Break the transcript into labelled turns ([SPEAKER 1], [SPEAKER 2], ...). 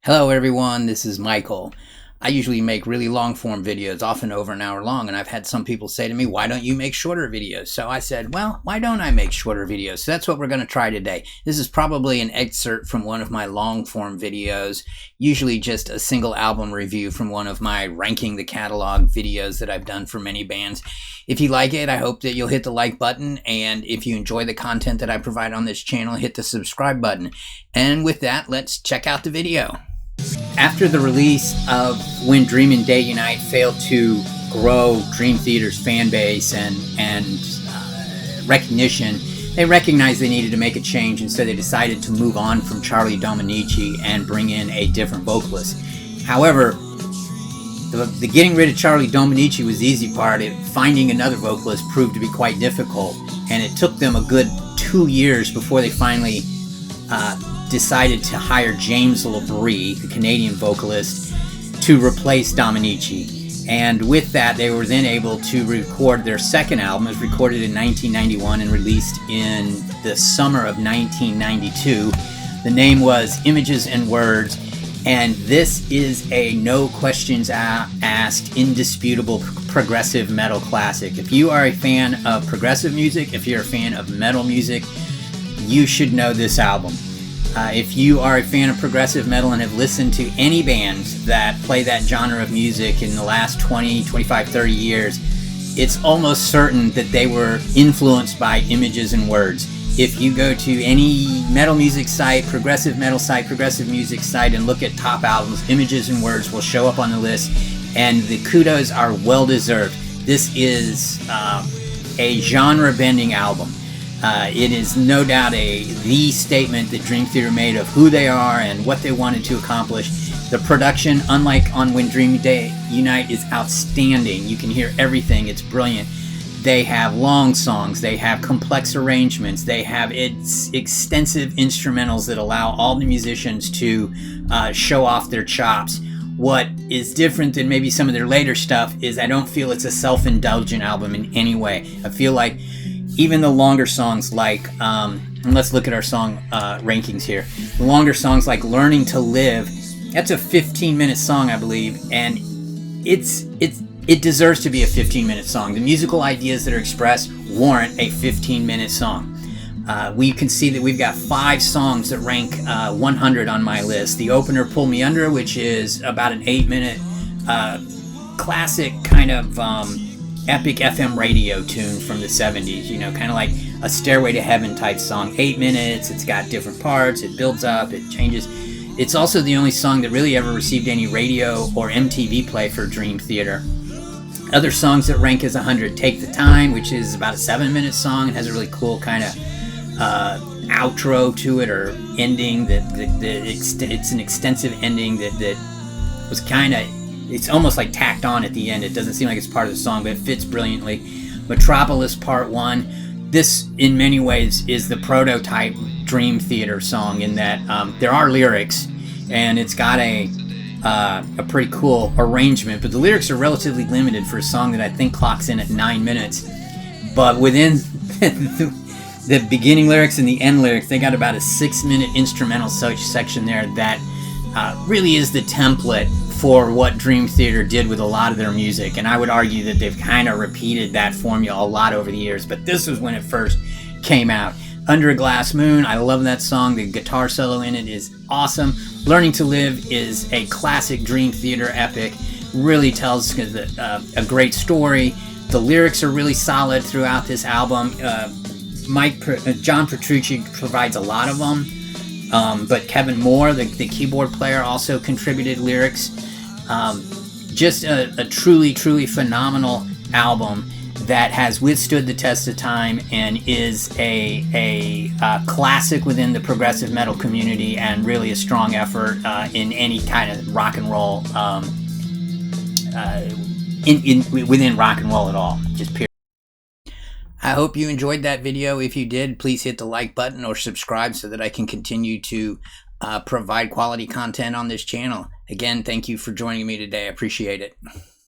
[SPEAKER 1] Hello everyone, this is Michael. I usually make really long form videos, often over an hour long, and I've had some people say to me, why don't you make shorter videos? So I said, well, why don't I make shorter videos? So that's what we're going to try today. This is probably an excerpt from one of my long form videos, usually just a single album review from one of my ranking the catalog videos that I've done for many bands. If you like it, I hope that you'll hit the like button, and if you enjoy the content that I provide on this channel, hit the subscribe button. And with that, let's check out the video. After the release of When Dream Day Unite failed to grow Dream Theater's fan base and recognition, they recognized they needed to make a change, and so they decided to move on from Charlie Dominici and bring in a different vocalist. However, the getting rid of Charlie Dominici was the easy part. Finding another vocalist proved to be quite difficult, and it took them a good 2 years before they finally decided to hire James LaBrie, the Canadian vocalist, to replace Dominici. And with that, they were then able to record their second album. It was recorded in 1991 and released in the summer of 1992. The name was Images and Words, and this is a no questions asked, indisputable progressive metal classic. If you are a fan of progressive music, if you're a fan of metal music, you should know this album. If you are a fan of progressive metal and have listened to any bands that play that genre of music in the last 20, 25, 30 years, it's almost certain that they were influenced by Images and Words. If you go to any metal music site, progressive metal site, progressive music site, and look at top albums, Images and Words will show up on the list, and the kudos are well deserved. This is a genre-bending album. It is no doubt the statement that Dream Theater made of who they are and what they wanted to accomplish. The production, unlike on When Dream Day Unite, is outstanding. You can hear everything. It's brilliant. They have long songs. They have complex arrangements. They have extensive instrumentals that allow all the musicians to show off their chops. What is different than maybe some of their later stuff is I don't feel it's a self-indulgent album in any way. I feel like even the longer songs like, and let's look at our song rankings here. The longer songs like Learning to Live, that's a 15-minute song, I believe, and it deserves to be a 15-minute song. The musical ideas that are expressed warrant a 15-minute song. We can see that we've got 5 songs that rank 100 on my list. The opener, Pull Me Under, which is about an 8-minute classic kind of epic FM radio tune from the 70s, you know, kind of like a Stairway to Heaven type song. 8 minutes, it's got different parts, it builds up, it changes. It's also the only song that really ever received any radio or MTV play for Dream Theater. Other songs that rank as 100, Take the Time, which is about a 7-minute song. It has a really cool kind of outro to it, or ending it's an extensive ending that was kind of, it's almost like tacked on at the end. It doesn't seem like it's part of the song, but it fits brilliantly. Metropolis Part 1. This, in many ways, is the prototype Dream Theater song in that there are lyrics, and it's got a pretty cool arrangement, but the lyrics are relatively limited for a song that I think clocks in at 9 minutes. But within the beginning lyrics and the end lyrics, they got about a 6-minute instrumental section there that really is the template for what Dream Theater did with a lot of their music, and I would argue that they've kind of repeated that formula a lot over the years, but this was when it first came out. Under a Glass Moon, I love that song. The guitar solo in it is awesome. Learning to Live is a classic Dream Theater epic. Really tells a great story. The lyrics are really solid throughout this album. John Petrucci provides a lot of them, but Kevin Moore, the keyboard player, also contributed lyrics. Just a truly, truly phenomenal album that has withstood the test of time and is a classic within the progressive metal community, and really a strong effort in any kind of rock and roll, within rock and roll at all, just period. I hope you enjoyed that video. If you did, please hit the like button or subscribe so that I can continue to provide quality content on this channel. Again, thank you for joining me today. I appreciate it.